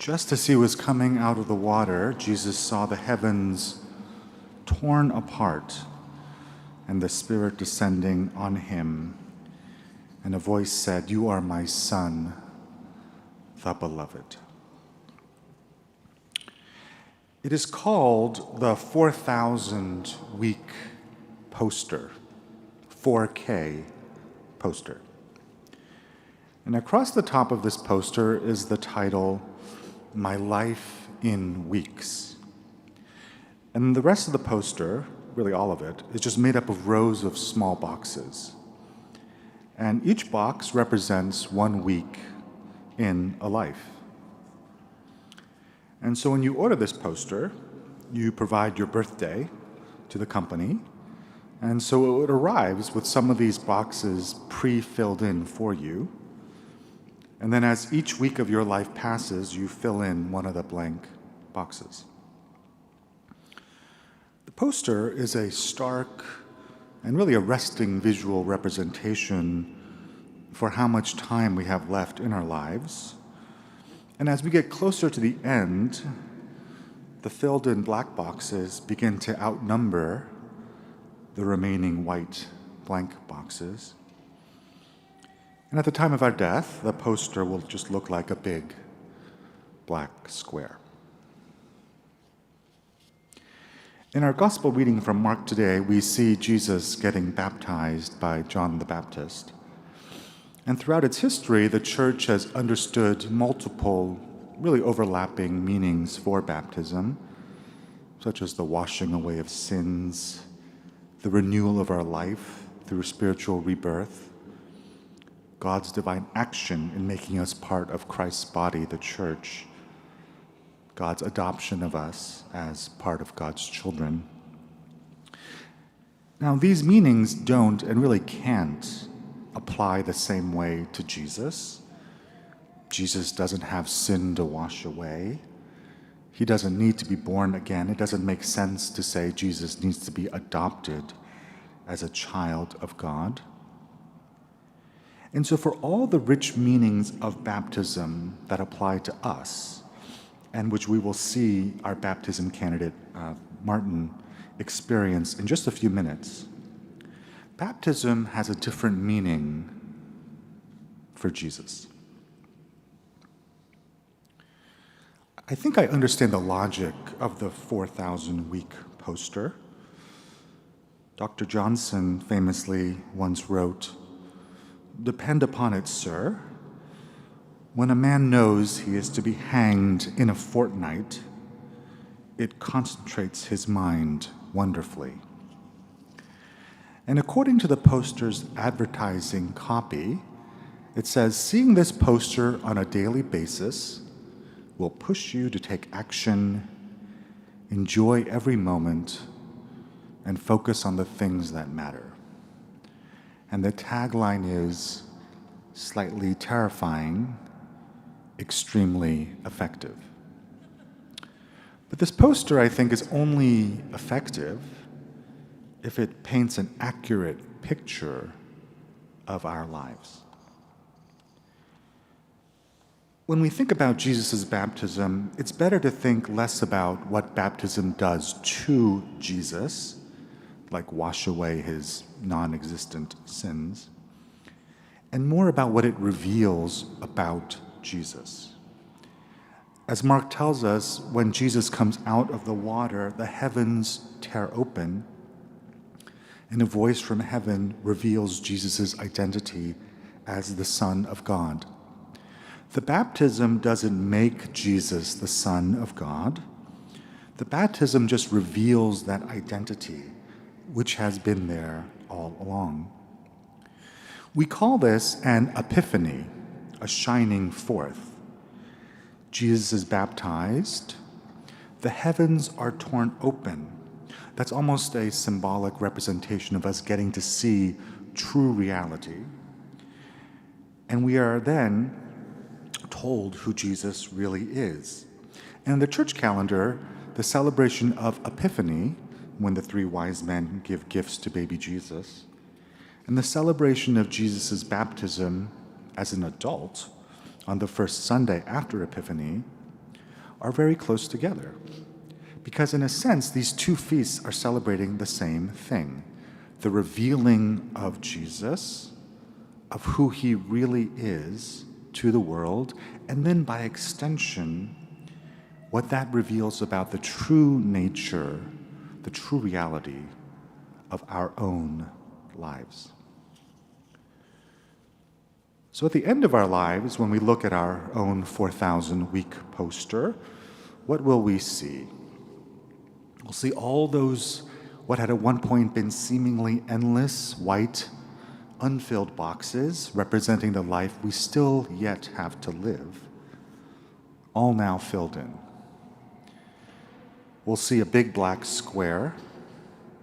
Just as he was coming out of the water, Jesus saw the heavens torn apart and the Spirit descending on him. And a voice said, "You are my Son, the Beloved." It is called the 4,000-week poster, 4K poster. And across the top of this poster is the title, "My Life in Weeks." And the rest of the poster, really all of it, is just made up of rows of small boxes. And each box represents 1 week in a life. And so when you order this poster, you provide your birthday to the company, and so it arrives with some of these boxes pre-filled in for you. And then as each week of your life passes, you fill in one of the blank boxes. The poster is a stark and really arresting visual representation for how much time we have left in our lives. And as we get closer to the end, the filled-in black boxes begin to outnumber the remaining white blank boxes. And at the time of our death, the poster will just look like a big black square. In our gospel reading from Mark today, we see Jesus getting baptized by John the Baptist. And throughout its history, the church has understood multiple, really overlapping meanings for baptism, such as the washing away of sins, the renewal of our life through spiritual rebirth, God's divine action in making us part of Christ's body, the church, God's adoption of us as part of God's children. Now, these meanings don't and really can't apply the same way to Jesus. Jesus doesn't have sin to wash away. He doesn't need to be born again. It doesn't make sense to say Jesus needs to be adopted as a child of God. And so for all the rich meanings of baptism that apply to us, and which we will see our baptism candidate, Martin, experience in just a few minutes, baptism has a different meaning for Jesus. I think I understand the logic of the 4,000-week poster. Dr. Johnson famously once wrote, "Depend upon it, sir, when a man knows he is to be hanged in a fortnight, it concentrates his mind wonderfully." And according to the poster's advertising copy, it says, "Seeing this poster on a daily basis will push you to take action, enjoy every moment, and focus on the things that matter." And the tagline is slightly terrifying, extremely effective. But this poster, I think, is only effective if it paints an accurate picture of our lives. When we think about Jesus' baptism, it's better to think less about what baptism does to Jesus, like wash away his non-existent sins, and more about what it reveals about Jesus. As Mark tells us, when Jesus comes out of the water, the heavens tear open, and a voice from heaven reveals Jesus' identity as the Son of God. The baptism doesn't make Jesus the Son of God. The baptism just reveals that identity, which has been there all along. We call this an epiphany, a shining forth. Jesus is baptized. The heavens are torn open. That's almost a symbolic representation of us getting to see true reality. And we are then told who Jesus really is. And in the church calendar, the celebration of Epiphany, when the 3 wise men give gifts to baby Jesus, and the celebration of Jesus' baptism as an adult on the first Sunday after Epiphany, are very close together. Because in a sense, these two feasts are celebrating the same thing, the revealing of Jesus, of who he really is to the world, and then by extension, what that reveals about the true nature, the true reality of our own lives. So at the end of our lives, when we look at our own 4,000-week poster, what will we see? We'll see all those, what had at one point been seemingly endless, white, unfilled boxes representing the life we still yet have to live, all now filled in. We'll see a big black square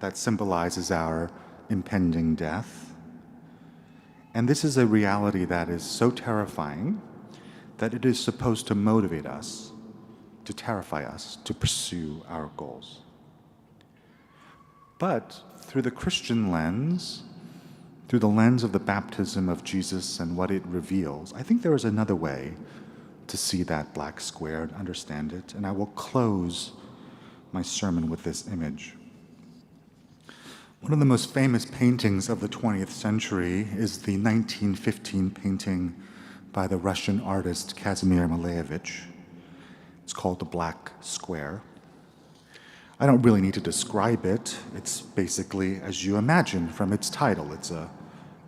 that symbolizes our impending death. And this is a reality that is so terrifying that it is supposed to motivate us, to terrify us, to pursue our goals. But through the Christian lens, through the lens of the baptism of Jesus and what it reveals, I think there is another way to see that black square and understand it. And I will close my sermon with this image. One of the most famous paintings of the 20th century is the 1915 painting by the Russian artist Kazimir Malevich. It's called The Black Square. I don't really need to describe it. It's basically as you imagine from its title. It's a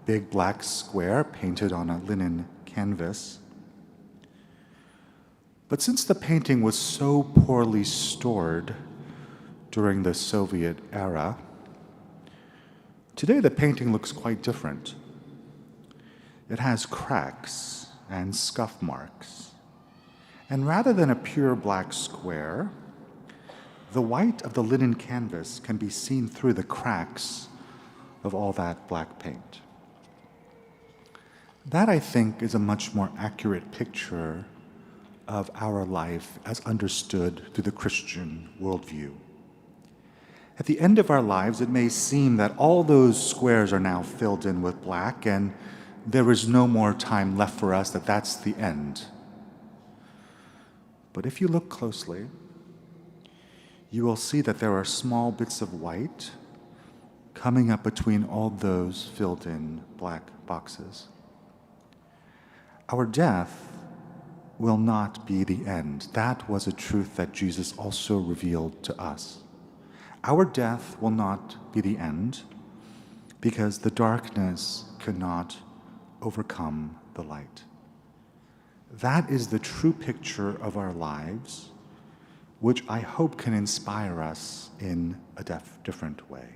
big black square painted on a linen canvas. But since the painting was so poorly stored during the Soviet era, today the painting looks quite different. It has cracks and scuff marks. And rather than a pure black square, the white of the linen canvas can be seen through the cracks of all that black paint. That, I think, is a much more accurate picture of our life as understood through the Christian worldview. At the end of our lives, it may seem that all those squares are now filled in with black, and there is no more time left for us, that's the end. But if you look closely, you will see that there are small bits of white coming up between all those filled in black boxes. Our death will not be the end. That was a truth that Jesus also revealed to us. Our death will not be the end because the darkness cannot overcome the light. That is the true picture of our lives, which I hope can inspire us in a different way.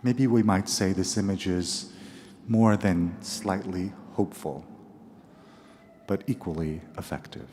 Maybe we might say this image is more than slightly hopeful, but equally effective.